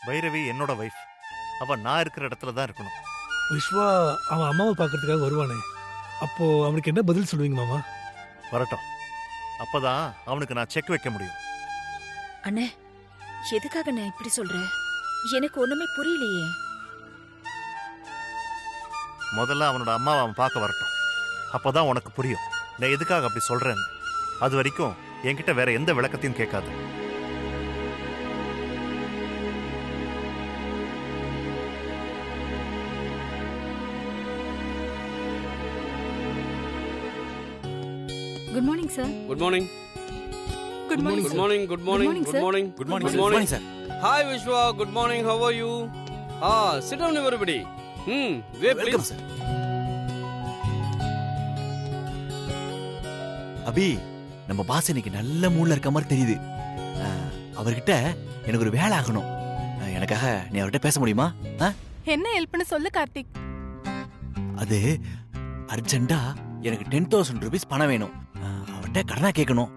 பைரவி என்னோட வைஃப். அவ நான் இருக்கிற இடத்துல தான் இருக்கணும். விஸ்வா அவன் அம்மாவை பார்க்கறதுக்காக வருவானே, அப்போ அவனுக்கு என்ன பதில் சொல்லுவீங்க மாமா? வரட்டும், அப்பதான் அவனுக்கு நான் செக் வைக்க முடியும். அண்ணே, எதுக்காக நான் இப்படி சொல்றேன்? எனக்கு ஒண்ணுமே புரியலையே. முதல்ல அவனோட அம்மாவை அவன் பார்க்க வரட்டும், அப்பதான் உனக்கு புரியும் நான் எதுக்காக அப்படி சொல்றேன்னு. அது வரைக்கும் என்கிட்ட வேற எந்த விளக்கத்தையும் கேட்காது. Good morning sir. Good morning. Good morning. Good morning. Good morning. Good morning. Good morning. Good morning, sir. Hi Vishwa, good morning. How are you? Sit down everybody. Wait please. Welcome sir. அபி, நம்ம pass இன்னைக்கு நல்ல மூட்ல இருக்க மாதிரி தெரியுது. அவர்கிட்ட எனக்கு ஒரு வேலை ஆகணும். எனக்காக நீ அவர்கிட்ட பேச முடியுமா? என்ன ஹெல்ப்னு சொல்லு கார்த்திக். அது அர்ஜென்ட்டா எனக்கு 10,000 rupees பணம் வேணும். அவர்கிட்ட கடனா கேட்கணும்.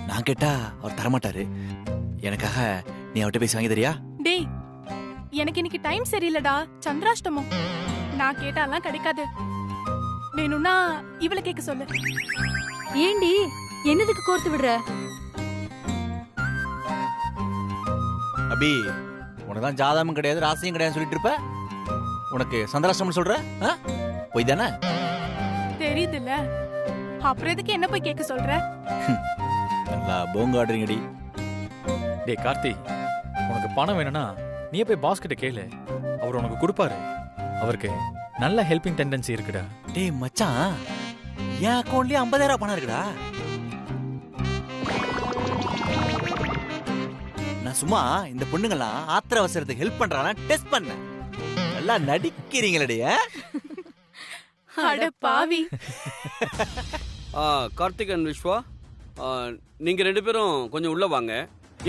நான் கேட்டா அவர் தரமாட்டாரு. எனக்காக நீ அவர்கிட்ட பேசி வாங்கி தரியா? டேய், எனக்கு இன்னைக்கு டைம் சரியில்லடா, சந்திராஷ்டமம். நான் கேட்டாலாம் கிடைக்காது. வேணும்னா இவளை கேட்க சொல்லு. ஏண்டி என்னதுக்கு கோர்த்து விடுற? அபி, உனதான் ஜாதகமும் கிடையாது ராசியும் கிடையாது சொல்லிட்டு இருப்ப. உனக்கு சந்திராஷ்டமம் சொல்ற போய் தானே தெரியுதுல்ல, அப்புறம் எதுக்கு என்ன போய் கேட்க சொல்ற? நல்லா போங்காடுறீங்கடி. டே கார்த்தி, உனக்கு பணம் வேணும்னா நீ போய் பாஸ் கிட்ட கேளு, அவர் உனக்கு கொடுப்பாரு. அவருக்கு நல்ல ஹெல்பிங் டெண்டன்சி இருக்குடா. டேய் மச்சான், என் அக்கௌண்ட்லயே 50,000 பணம் இருக்குடா. நான் சும்மா இந்த பொண்ணுங்கெல்லாம் ஆத்திர அவசரத்துக்கு ஹெல்ப் பண்றானா டெஸ்ட் பண்ணேன். நல்லா நடிக்கிறீங்களே. அட பாவி. கார்த்திக் அண்ட் விஸ்வா, நீங்க ரெண்டு பேரும் கொஞ்சம் உள்ள வாங்க.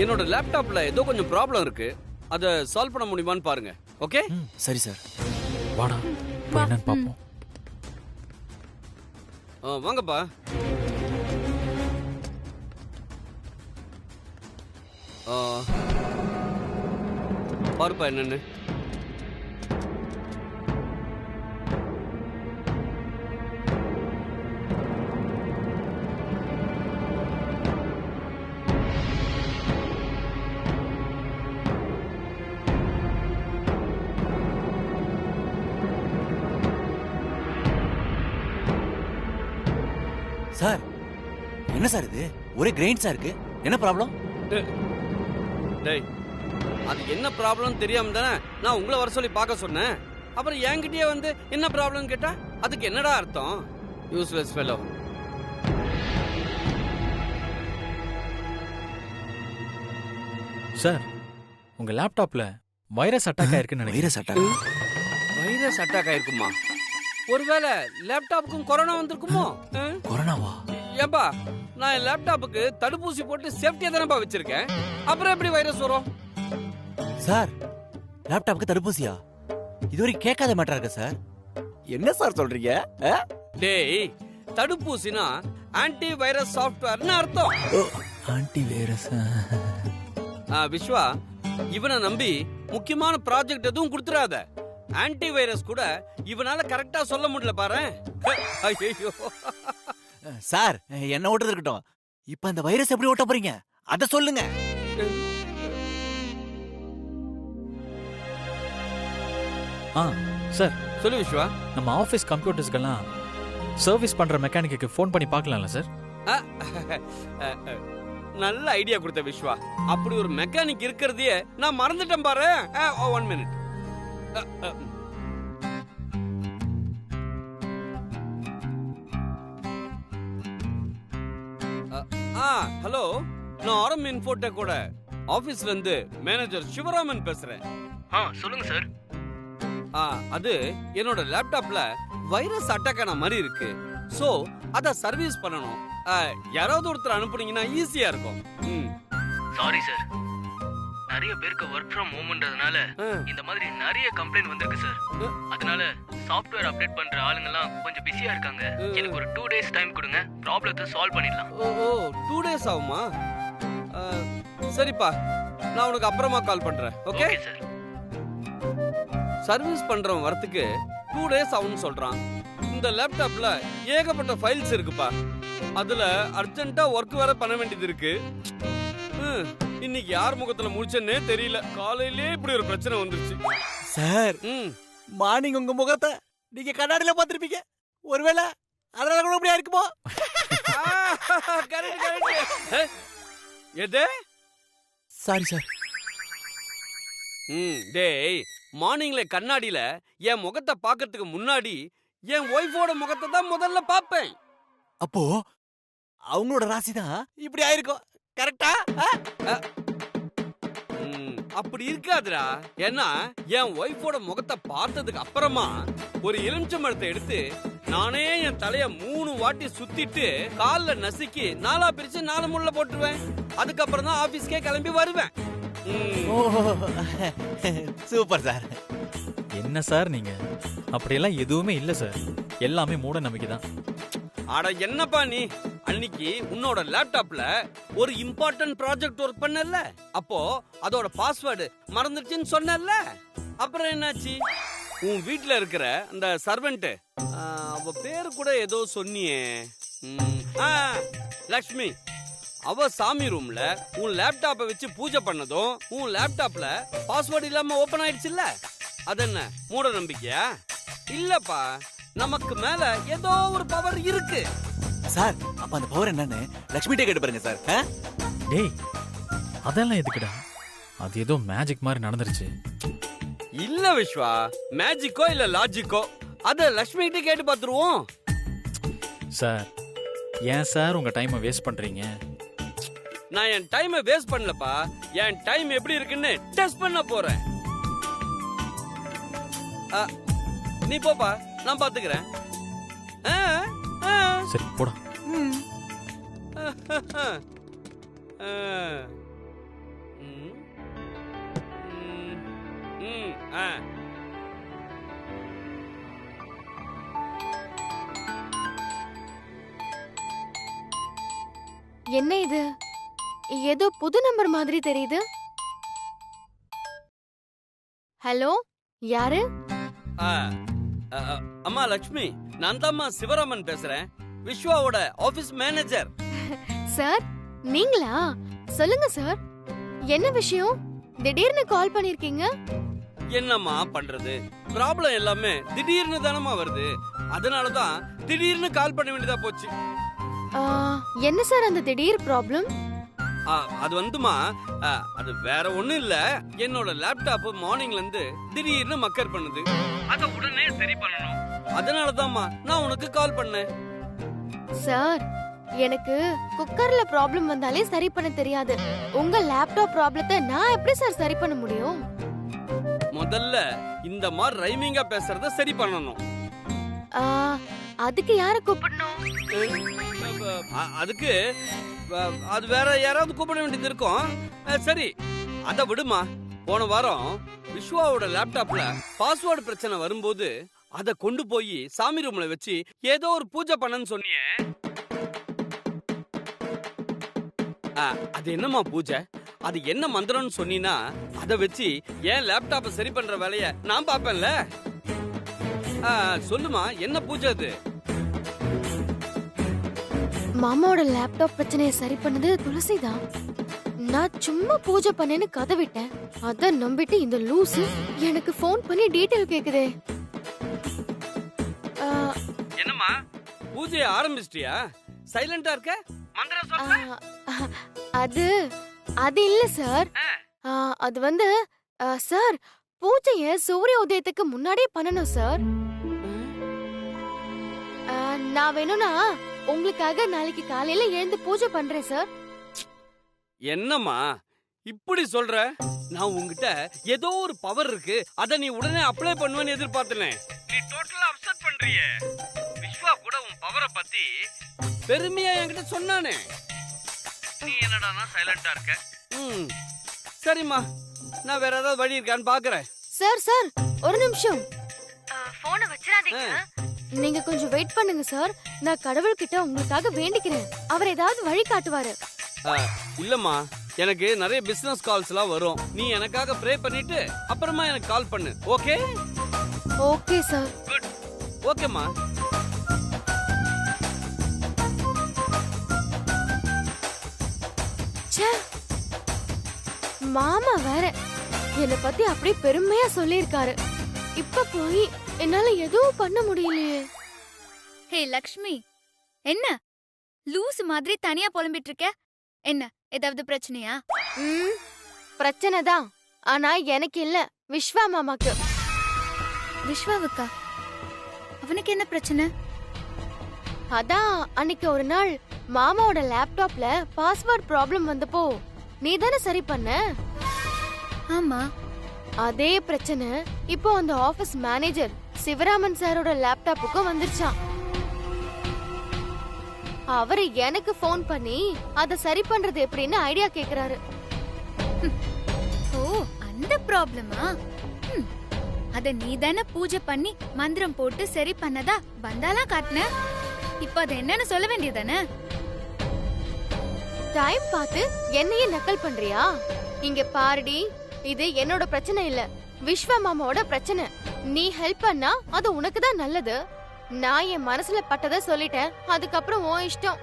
என்னோட லேப்டாப்ல ஏதோ கொஞ்சம் ப்ராப்ளம் இருக்கு, அதை சால்வ் பண்ண முடியுமான்னு பாருங்க. ஓகே? சரி சார். வாடா, போய் என்னன்னு பாப்போம். வாங்கப்பா. பாருப்பா என்னன்னு. சார், என்ன சார் இது? ஒரே கிரெயின்ஸா இருக்கு. என்ன ப்ராப்ளம்? டேய், அது என்ன ப்ராப்ளம் தெரியாம தானே நான் உங்களை வர சொல்லி பார்க்க சொன்னேன். அப்புறம் என்கிட்டயே வந்து என்ன ப்ராப்ளம் கேட்டா அதுக்கு என்னடா அர்த்தம்? Useless fellow. சார், உங்க லேப்டாப்ல வைரஸ் அட்டாக் ஆயிருக்குன்னு நினைக்கிறேன். Virus attack? வைரஸ் அட்டாக் ஆயிருக்குமா? ஒருவேளை லேப்டாப்புக்கும் கொரோனா வந்திருக்குமோ? கொரோனாவா? ஏப்பா, நான் என் லேப்டாப்புக்கு தடுப்பூசி போட்டு சேஃப்டியா தானப்பா வச்சிருக்கேன். அப்புறம் எப்படி வைரஸ் வரும்? சார், லேப்டாப்புக்கு தடுப்பூசியா? இதுவரைக்கும் கேட்காத மேட்டரா இருக்கு சார். என்ன சார் சொல்றீங்க? டேய், தடுப்பூசினா ஆன்டி வைரஸ் சாஃப்ட்வேர்னு அர்த்தம். Anti virus. விஸ்வா, இவனை நம்பி முக்கியமான ப்ராஜெக்ட் எதுவும் கொடுத்துறாத. ஆன்டி வைரஸ் கூட இவனால கரெக்டா சொல்ல முடியல பாரு. ஐயோ சார், என்ன ஓட்டுறது இருக்கட்டும். இப்ப அந்த வைரஸ் எப்படி ஓட்ட போறீங்க அத சொல்லுங்க. சார், சொல்லு விஸ்வா. நம்ம ஆபீஸ் கம்ப்யூட்டர்ஸ்க்கெல்லாம் சர்வீஸ் பண்ற மெக்கானிக்கு ஃபோன் பண்ணி பார்க்கலாம்ல சார்? நல்ல ஐடியா கொடுத்த விஸ்வா. அப்படி ஒரு மெக்கானிக் இருக்கிறதையே நான் மறந்துட்டேன் பாரு. 1 minute. ஹலோ, நான் ஆரம் இன்ஃபோடெக்கோட ஆபீஸ்ல இருந்து மேனேஜர் சிவராமன் பேசுறேன். சொல்லுங்க சார். அது என்னோட லேப்டாப்ல வைரஸ் அட்டாக் ஆன மாதிரி இருக்கு. சோ அத சர்வீஸ் பண்ணனும். யாராவது ஒருத்தர் அனுப்புனீங்கன்னா ஈஸியா இருக்கும். சாரி சார், நிறைய பேருக்கு வொர்க் ஃப்ரம் ஹோம்ன்றதுனால இந்த மாதிரி நிறைய கம்ப்ளைண்ட் வந்திருக்கு சார். அதனால சாஃப்ட்வேர் அப்டேட் பண்ற ஆளுங்க எல்லாம் கொஞ்சம் பிஸியா இருக்காங்க. எனக்கு ஒரு 2 days டைம் கொடுங்க, ப்ராப்ளத்தை சால்வ் பண்ணிடலாம். ஓ 2 days ஆகுமா? சரிப்பா, நான் உனக்கு அப்புறமா கால் பண்றேன். Okay okay sir. சர்வீஸ் பண்றவன் வரத்துக்கு 2 days ஆகும்னு சொல்றான். இந்த லேப்டாப்ல ஏகப்பட்ட ஃபைல்ஸ் இருக்குப்பா. அதுல அர்ஜென்ட்டா ஒர்க் வேற பண்ண வேண்டியது இருக்கு. இன்னைக்கு யார் முகத்துல முடிச்சேன்னே தெரியல. காலையிலே இப்படி ஒரு பிரச்சனை வந்துருச்சு சார். மார்னிங் உங்க முகத்தை நீங்க கண்ணாடியில பாத்திருப்பீங்க. ஒருவேளை அதனால கூட அப்படியா இருக்குமோ? Correct correct. எது? Sorry sir. டேய், மார்னிங்ல கண்ணாடியில என் முகத்தை பார்க்கிறதுக்கு முன்னாடி என் ஒய்ஃபோட முகத்தை தான் முதல்ல பாப்பேன். அப்போ அவங்களோட ராசி தான் இப்படி ஆயிருக்கும். கரெக்டா? அப்படி இருக்காதுடா. ஏன்னா என் ஒய்ஃபோட முகத்தை பார்த்ததுக்கு அப்புறமா ஒரு எலுமிச்சம்பழத்தை எடுத்து நானே என் தலைய 3 வாட்டி சுத்திட்டு கால்ல நசுக்கி 4 பிரிச்சு 4 முள்ள போட்டுருவேன். அதுக்கப்புறம் தான் ஆபீஸ்க்கே கிளம்பி வருவேன். Super sir. என்ன சார் நீங்க? அப்படியெல்லாம் எதுவுமே இல்ல சார். எல்லாமே மூட நம்பிக்கை தான். அட என்னப்பா நீ, அன்னைக்கு உன்னோட லேப்டாப்ல ஒரு இம்பார்ட்டன்ட் ப்ராஜெக்ட் ஒர்க் பண்ணல, அப்போ அதோட பாஸ்வேர்டு மறந்துடுச்சுன்னு சொன்னல. அப்புறம் என்னாச்சு? உன் வீட்ல இருக்கிற அந்த சர்வெண்ட், அவ பேரு கூட ஏதோ சொன்னியே, லக்ஷ்மி, அவ சாமி ரூம்ல உன் லேப்டாப்பை வச்சு பூஜை பண்ணதும் உன் லேப்டாப்ல பாஸ்வேர்டு இல்லாம ஓபன் ஆயிடுச்சுல்ல. அது என்ன மூட நம்பிக்கையா? இல்லப்பா, நமக்கு மேல ஏதோ ஒரு பவர் இருக்கு சார். அப்ப அந்த பவர் என்னன்னு லட்சுமிட்டே கேட்டு பாருங்க சார். டேய், அதெல்லாம் எதுக்குடா? அது ஏதோ மேஜிக் மாதிரி நடந்துருச்சு. இல்ல விஸ்வா, மேஜிக்கோ இல்ல லாஜிக்கோ அத லட்சுமி கிட்ட கேட்டு பாத்துருவோம். சார், ஏன் சார் உங்க டைமை வேஸ்ட் பண்றீங்க? நான் என் டைமை வேஸ்ட் பண்ணலப்பா, என் டைம் எப்படி இருக்குன்னு டெஸ்ட் பண்ண போறேன். நீ போப்பா, நான் பாத்துக்கிறேன். சரி போடா. என்ன இது? ஏதோ புது நம்பர் மாதிரி தெரியுது. ஹலோ, யாரு? அம்மா லட்சுமி, நான் தான்மா சிவராமன் பேசுறேன், விஸ்வாவோட ஆபீஸ் மேனேஜர். சார், நீங்களா? சொல்லுங்க சார், என்ன விஷயம்? திடீர்னு கால் பண்ணிருக்கீங்க. என்னம்மா பண்றது, ப்ராப்ளம் எல்லாமே திடீர்னு தானமா வருது. அதனாலதான் திடீர்னு கால் பண்ண வேண்டியதா போச்சு. என்ன சார் அந்த திடீர் ப்ராப்ளம்? அது வந்துமா, அது வேற ஒண்ணும் இல்ல. என்னோட லேப்டாப் மார்னிங்ல இருந்து திடீர்னு மக்கர் பண்ணுது. அத உடனே சரி பண்ணணும். அதனாலதான்மா நான் உனக்கு கால் பண்ணேன். சார், எனக்கு குக்கர்ல ப்ராப்ளம் வந்தாலே சரி பண்ண தெரியாது. உங்க லேப்டாப் ப்ராப்ளத்தை நான் எப்படி சார் சரி பண்ண முடியும்? முதல்ல இந்த மாதிரி ரைமிங்கா பேசுறத சரி பண்ணணும். அதுக்கு யாரை கூப்பிடணும்? அதுக்கு அது வேற யாராவது கூப்பிட வேண்டியது இருக்கும். சரி, அத விடுமா. போன வாரம் விஸ்வாவோட லேப்டாப்ல பாஸ்வேர்டு பிரச்சனை வரும்போது அத கொண்டு போய் சாமி ரூம்ல வச்சு ஏதோ ஒரு பூஜை பண்ணன்னு சொன்னியே, அது என்னமா பூஜை? அது என்ன மந்திரம்னு சொன்னீனா அத வச்சு ஏன் லேப்டாப்பை சரி பண்ற வேலைய நான் பாப்பேன்ல. சொல்லுமா, என்ன பூஜை அது? மாமாவோட லேப்டாப் பிரச்சனையை சரி பண்ணது துளசி தான். நான் சும்மா பூஜை பண்ணேன்னு கதை விட்டேன். அத நம்பிட்டு இந்த லூசு எனக்கு ஃபோன் பண்ணி டீடைல் கேக்குதே. என்னம்மா, பூஜையை ஆரம்பிச்சிட்டியா? சைலண்டா இருக்க. மந்திரம் சொல்ல. அது இல்ல சார். அது வந்து சார், பூஜையை சூரிய உதயத்துக்கு முன்னாடியே பண்ணணும் சார். நான் வேணும்னா உங்களுக்காக நாளைக்கு காலையில எழுந்து பூஜை பண்றேன் சார். என்னம்மா இப்படி சொல்ற? நான் உன்கிட்ட ஏதோ ஒரு பவர் இருக்கு, அத நீ உடனே அப்ளை பண்ணுவேன்னு எதிர்பார்த்தேன். நீ டோட்டலா அப்செட் பண்றியே. விஸ்வா கூட உன் பவரை பத்தி பெருமையா என்கிட்ட சொன்னானே. நீ என்னடானா சைலண்டா இருக்க? சரிம்மா, நான் வேற ஏதாவது வழி இருக்கான்னு பாக்குறேன். சார் ஒரு நிமிஷம், போனை வச்சிராதீங்க. நீங்க கொஞ்சம் வெயிட் பண்ணுங்க சார். நான் கடவுள்கிட்ட உங்களுக்காக வேண்டிக்கிறேன். அவர் ஏதாவது வழி காட்டுவாரு. இல்லம்மா, எனக்கு நிறைய பிசினஸ் கால்ஸ்லாம் வரும். நீ எனக்காக ப்ரே பண்ணிட்டு அப்புறமா எனக்கு கால் பண்ணு. ஓகே? Okay sir. குட். ஓகேம்மா. ச்சே, மாமா வேற என்னை பத்தி அப்படியே பெருமையா சொல்லியிருக்காரு. இப்ப போய் என்னால எதுவும் பண்ண முடியலையே. ஹே லக்ஷ்மி, என்ன லூஸ் மாதிரி தனியா புலம்பிட்டு இருக்க? என்ன ஏதாவது பிரச்சனையா? பிரச்சனை தான், ஆனா எனக்கு இல்ல, விஸ்வா மாமாக்கு. விஸ்வாவுக்கா? அவனுக்கு என்ன பிரச்சனை? அதான் அன்னைக்கு ஒரு நாள் மாமாவோட லேப்டாப்ல பாஸ்வேர்ட் ப்ராப்ளம் வந்தப்போ நீ தானே சரி பண்ண? ஆமா. அதே பிரச்சனை இப்போ அந்த ஆபீஸ் மேனேஜர் சிவராமன் சாரோட லேப்டாப்புக்கும் வந்துருச்சான். அவரு எனக்கு ஃபோன் பண்ணி அத சரி பண்றது எப்படின்னு ஐடியா கேக்குறாரு. ஓ, அந்த ப்ராப்ளமா? அத நீ தானே பூஜை பண்ணி மந்திரம் போட்டு சரி பண்ணதா வந்தாலாம் காட்டின. இப்ப அது என்னன்னு சொல்ல வேண்டியதானே? டைம் பார்த்து என்னையே நக்கல் பண்றியா? இங்க பாருடி, இது என்னோட பிரச்சனை இல்ல, விஸ்வா மாமாவோட பிரச்சனை. நீ ஹெல்ப் பண்ணா அது உனக்கு தான் நல்லது. நான் என் மனசுல பட்டதை சொல்லிட்டேன், அதுக்கப்புறம் உன் இஷ்டம்.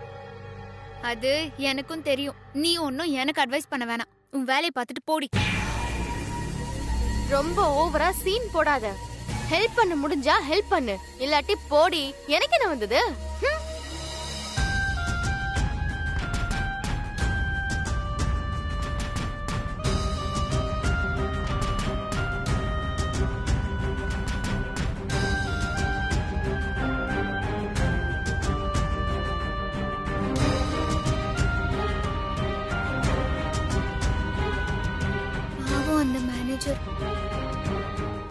அது எனக்கும் தெரியும். நீ ஒன்னும் எனக்கு அட்வைஸ் பண்ண வேணாம். உன் வேலையை பார்த்துட்டு போடி. ரொம்ப ஓவரா சீன் போடாத. ஹெல்ப் பண்ண முடிஞ்சா ஹெல்ப் பண்ணு, இல்லாட்டி போடி. எனக்கு என்ன வந்தது? அந்த மேனேஜர்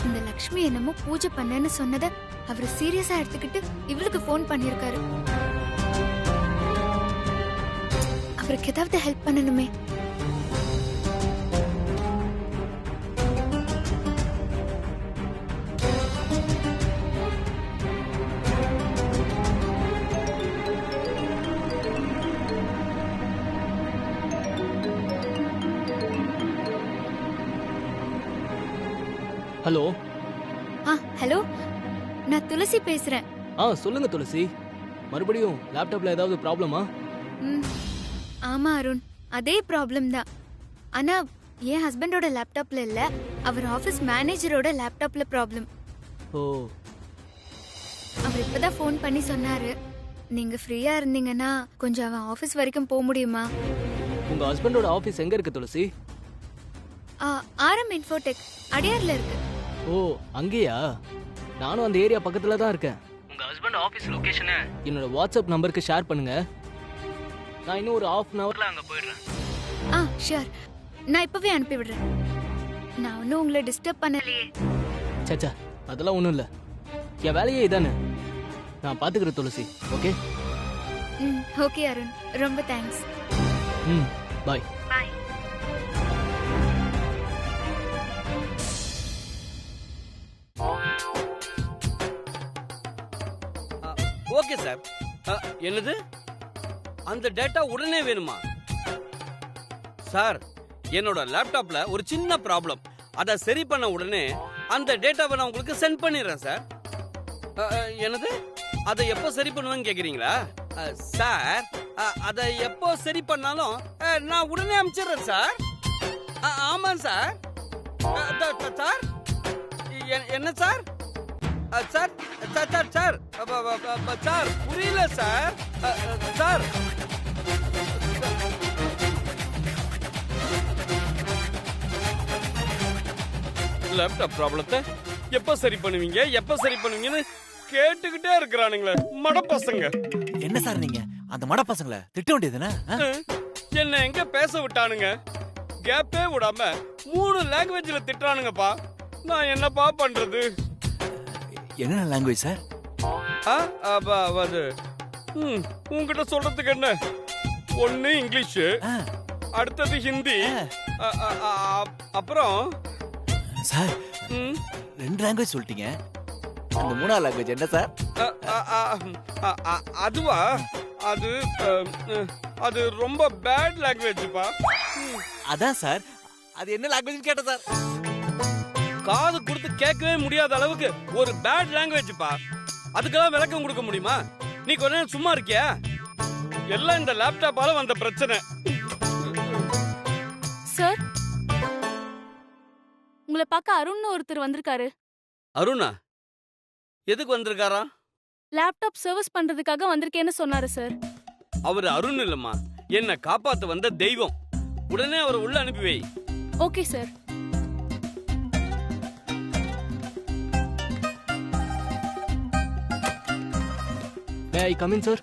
இந்த லக்ஷ்மி என்னமோ பூஜை பண்ணேன்னு சொன்னத அவரு சீரியஸா எடுத்துக்கிட்டு இவளுக்கு போன் பண்ணிருக்காரு. அவருக்கு ஏதாவது ஹெல்ப் பண்ணணுமே. ஹலோ. ஹலோ, நான் துளசி பேசுறேன். சொல்லுங்க துளசி. மறுபடியும் லேப்டாப்ல ஏதாவது ப்ராப்ளமா? ஆமா அருண், அதே ப்ராப்ளம் தான். ஆனா என் ஹஸ்பண்டோட லேப்டாப்ல இல்ல, அவர் ஆபீஸ் மேனேஜரோட லேப்டாப்ல ப்ராப்ளம். ஓ. அவர் இப்பதான் ஃபோன் பண்ணி சொன்னாரு, நீங்க ஃப்ரீயா இருந்தீங்கன்னா கொஞ்சம் அவன் ஆபீஸ் வரைக்கும் போக முடியுமா? உங்க ஹஸ்பண்டோட ஆபீஸ் எங்க இருக்கு துளசி? ஆர்எம் இன்ஃபோடெக் அடையார்ல இருக்கு. ஓ, அங்கேயா? நானும் அந்த ஏரியா பக்கத்துல தான் இருக்கேன். உங்க ஹஸ்பண்ட் ஆபீஸ் லொகேஷனை என்னோட வாட்ஸ்அப் நம்பருக்கு ஷேர் பண்ணுங்க. நான் இன்னும் ஒரு ½ அன் ஹவர்ல அங்க போயிடுறேன். ஷூர், நான் இப்பவே அனுப்பி விடுறேன். நான் ஒன்னும் உங்களை டிஸ்டர்ப் பண்ணலையே. சச்சா, அதெல்லாம் ஒண்ணும் இல்ல. என் வேலையே இதானே. நான் பாத்துக்கிறேன் துளசி. ஓகே? ஓகே அருண், ரொம்ப thanks. Bye. Bye. Okay sir. என்னது? அந்த டேட்டா உடனே வேணுமா? சார், என்னோட லேப்டாப்ல ஒரு சின்ன ப்ராப்ளம். அதை சரி பண்ண உடனே அந்த டேட்டாவை நான் உங்களுக்கு சென்ட் பண்ணிடுறேன் சார். என்னது? அதை எப்போ சரி பண்ணுவேன்னு கேக்குறீங்களா? சார், அதை எப்போ சரி பண்ணாலும் நான் உடனே அனுப்பிச்சிடுறேன் சார். ஆமாம் சார். சார், என்ன sir? Sir sir sir sir sir புரியல சார். சார், லேப்டாப் ப்ராப்ளத்தை எப்ப சரி பண்ணுவீங்க, எப்ப சரி பண்ணுவீங்கன்னு கேட்டுக்கிட்டே இருக்கிறானுங்களே மடப்பசங்க. என்ன சார் நீங்க அந்த மடப்பசங்களை திட்ட வேண்டியதுனா? என்ன எங்க பேச விட்டானுங்க? கேப்பே விடாம 3 லாங்குவேஜ்ல திட்டுறானுங்கப்பா. நான் என்னப்பா பண்றது? என்ன லாங்குவேஜ் சார்? அது உங்ககிட்ட சொல்றதுக்கு என்ன? ஒன்னு இங்கிலீஷ், அடுத்தது ஹிந்தி, அப்புறம் சார் 2 லாங்குவேஜ் சொல்லிட்டீங்க. அந்த 3ஆவது லாங்குவேஜ் என்ன சார்? அதுவா? அது ரொம்ப பேட் லாங்குவேஜ்ப்பா. அதான் சார், அது என்ன லாங்குவேஜ் கேட்டேன் சார். காது கொடுத்து கேட்கவே முடியாத அளவுக்கு ஒரு பேட் லாங்குவேஜ்ப்பா. அதுக்கெல்லாம் விளக்கம் கொடுக்க முடியுமா? நீ கொஞ்ச நேரம் சும்மா இருக்கியா? எல்லாம் இந்த லேப்டாப்பால வந்த பிரச்சனை. சார், உங்களை பார்க்க அருண்னு ஒருத்தர் வந்திருக்காரு. அருணா எதுக்கு வந்திருக்காரா? லேப்டாப் சர்வீஸ் பண்றதுக்காக வந்திருக்கேன்னு சொன்னாரு சார். அவர் அருண் இல்லம்மா, என்ன காப்பாத்த வந்த தெய்வம். உடனே அவரை உள்ள அனுப்பி வை. Okay sir. May I come in, sir?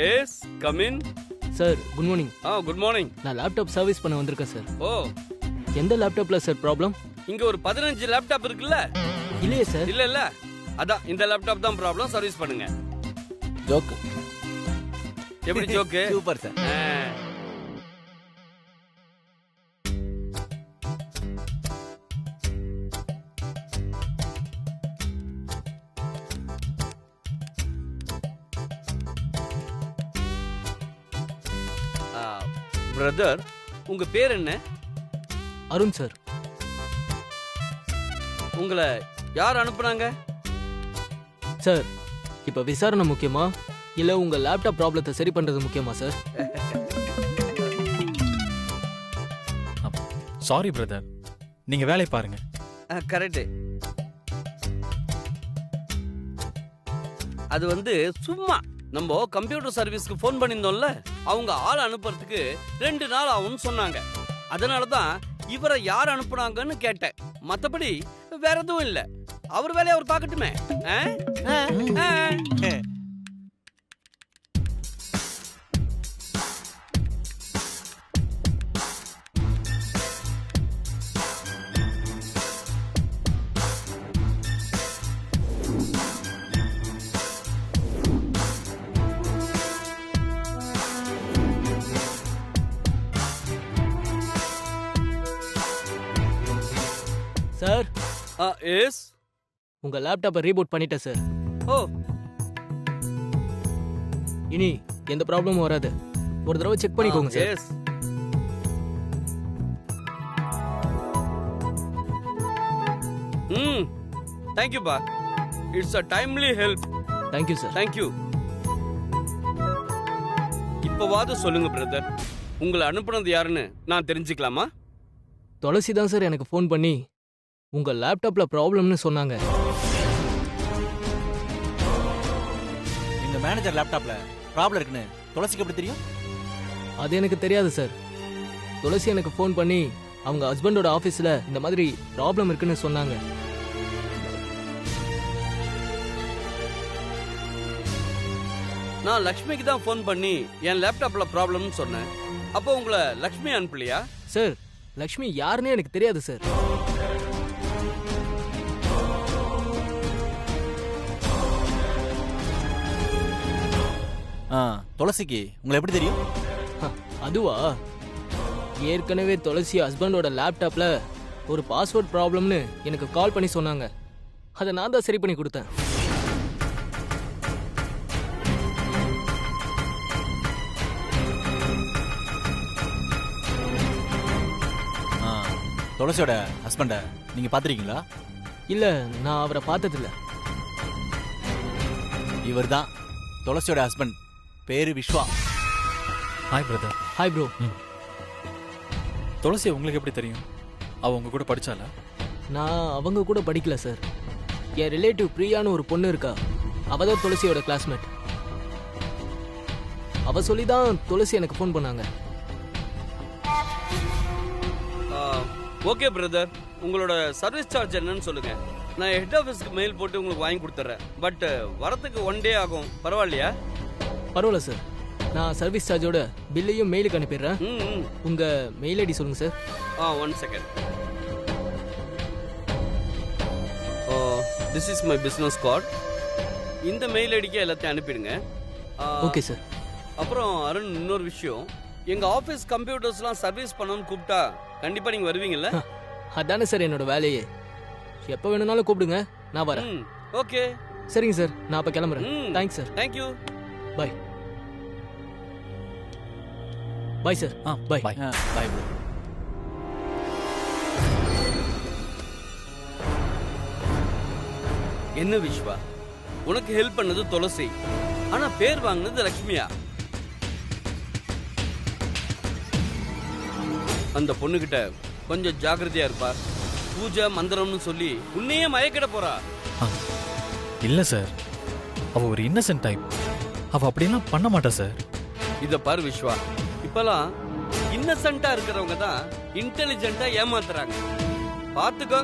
Yes come in. Sir, good morning. Good morning. நான் லேப்டாப் சர்வீஸ் பண்ண வந்திருக்கேன் சார். ஓ, எந்த லேப்டாப்ல சார் ப்ராப்ளம்? இங்க ஒரு 15 லேப்டாப் இருக்குல்ல? இல்லையே சார். இல்ல அதான் இந்த லேப்டாப் தான் ப்ராப்ளம். சர்வீஸ் பண்ணுங்க. ஜோக். எப்படி ஜோக்கு? Super sir. பிரதர், உங்க பேர் என்ன? அருண் சார். உங்களை யார் அனுப்புனாங்க? சார், இப்ப விசாரணை முக்கியமா இல்ல உங்க லேப்டாப் ப்ராப்ளத்தை சரி பண்றது முக்கியமா சார்? சாரி பிரதர், நீங்க வேலையை பாருங்க. கரெக்ட். அது வந்து சும்மா நம்ம கம்ப்யூட்டர் சர்வீஸ்க்கு ஃபோன் பண்ணியிருந்தோம்ல, அவங்க ஆள் அனுப்புறதுக்கு 2 நாள் ஆகும்னு சொன்னாங்க. அதனாலதான் இவரை யார் அனுப்புனாங்கன்னு கேட்டேன். மத்தபடி வேற எதுவும் இல்ல. அவர் வேலையை அவர் பார்க்கட்டுமே. சார், எஸ், உங்க லேப்டாப்பை ரீபூட் பண்ணிட்டேன் சார். ஓ, இனி எந்த ப்ராப்ளமும் வராது. ஒரு தடவை செக் பண்ணிக்கோங்க சார். எஸ். தேங்க்யூ பா. It's a timely help. Thank you sir. Thank you. இப்பவாது சொல்லுங்க பிரதர், உங்களை அனுப்புனது யாருன்னு நான் தெரிஞ்சுக்கலாமா? துளசி தான் சார் எனக்கு ஃபோன் பண்ணி உங்க லேப்டாப்ல ப்ராப்ளம்னு சொன்னாங்க. இந்த மேனேஜர் லேப்டாப்ல ப்ராப்ளம் இருக்குன்னு துளசிக்கு எப்படி தெரியும்? அது எனக்கு தெரியாது சார். துளசி எனக்கு ஃபோன் பண்ணி அவங்க ஹஸ்பண்டோட ஆஃபீஸில் இந்த மாதிரி ப்ராப்ளம் இருக்குன்னு சொன்னாங்க. நான் லக்ஷ்மிக்கு தான் ஃபோன் பண்ணி என் லேப்டாப்ல ப்ராப்ளம்னு சொன்னேன். அப்போ உங்களை லக்ஷ்மி அனுப்பலையா? சார், லக்ஷ்மி யாருன்னே எனக்கு தெரியாது சார். துளசிக்கு உங்களை எப்படி தெரியும்? அதுவா, ஏற்கனவே துளசி ஹஸ்பண்டோட லேப்டாப்ல ஒரு பாஸ்வேர்ட் ப்ராப்ளம்னு எனக்கு கால் பண்ணி சொன்னாங்க. அதை நான் தான் சரி பண்ணி கொடுத்தேன். துளசியோட ஹஸ்பண்ட நீங்க பாத்திருக்கீங்களா? இல்ல, நான் அவரை பார்த்ததில்ல. இவர் தான் துளசியோட ஹஸ்பண்ட். பேரு Viswa. Hi brother. Hi bro. Thulasi உங்களுக்கு எப்படி தெரியும்? அவ உங்க கூட படிச்சாலா? நான் அவங்க கூட படிக்கல சார். என் ரிலேட்டிவ் பிரியான்னு ஒரு பொண்ணு இருக்கா, அவ தான் துளசியோட கிளாஸ்மேட். அவ சொல்லி தான் துளசி எனக்கு ஃபோன் பண்ணாங்க. ஓகே பிரதர், உங்களோட சர்வீஸ் சார்ஜ் என்னன்னு சொல்லுங்க. நான் ஹெட் ஆஃபீஸ்க்கு மெயில் போட்டு உங்களுக்கு வாங்கி கொடுத்துறேன். பட் வரத்துக்கு 1 டே ஆகும். பரவாயில்லையா? பரவாயில்ல சார். நான் சர்வீஸ் சார்ஜோட பில்லையும் மெயிலுக்கு அனுப்பிடுறேன். உங்க மெயில் ஐடி சொல்லுங்க sir. 1 second. This is my business card. இந்த மெயில் ஐடிக்கு எல்லாத்தையும் அனுப்பிடுங்க. Okay sir. அப்புறம் அருண், இன்னொரு விஷயம், எங்க ஆபீஸ் கம்ப்யூட்டர்ஸ்லாம் சர்வீஸ் பண்ணணும்னு கூப்பிட்டா கண்டிப்பா நீங்க வருவீங்கல்ல? அதானே சார் என்னோட வேலையே. எப்போ வேணும்னாலும் கூப்பிடுங்க, நான் வரேன். ஓகே. சரிங்க சார், நான் அப்ப கிளம்புறேன். Thanks sir. Thank you. Bye. Bye sir. Bye. Bye. Bye bro. என்ன விஸ்வா, உனக்கு ஹெல்ப் பண்ணது துளசி, ஆனா பேர் வாங்கினது லட்சுமியா? அந்த பொண்ணுகிட்ட கொஞ்சம் ஜாக்கிரதையா இருப்பா. பூஜை மந்திரம்னு சொல்லி உன்னையே மயக்கிட போறா. இல்ல சார், அவ ஒரு இன்னசென்ட் டைப். அவ அப்படியெல்லாம் பண்ண மாட்டா சார். இத பாரு விஸ்வா, இப்பெல்லாம் இன்னசென்ட்டா இருக்கிறவங்க தான் இன்டெலிஜென்ட்டா ஏமாத்துறாங்க. பாத்துக்கோ.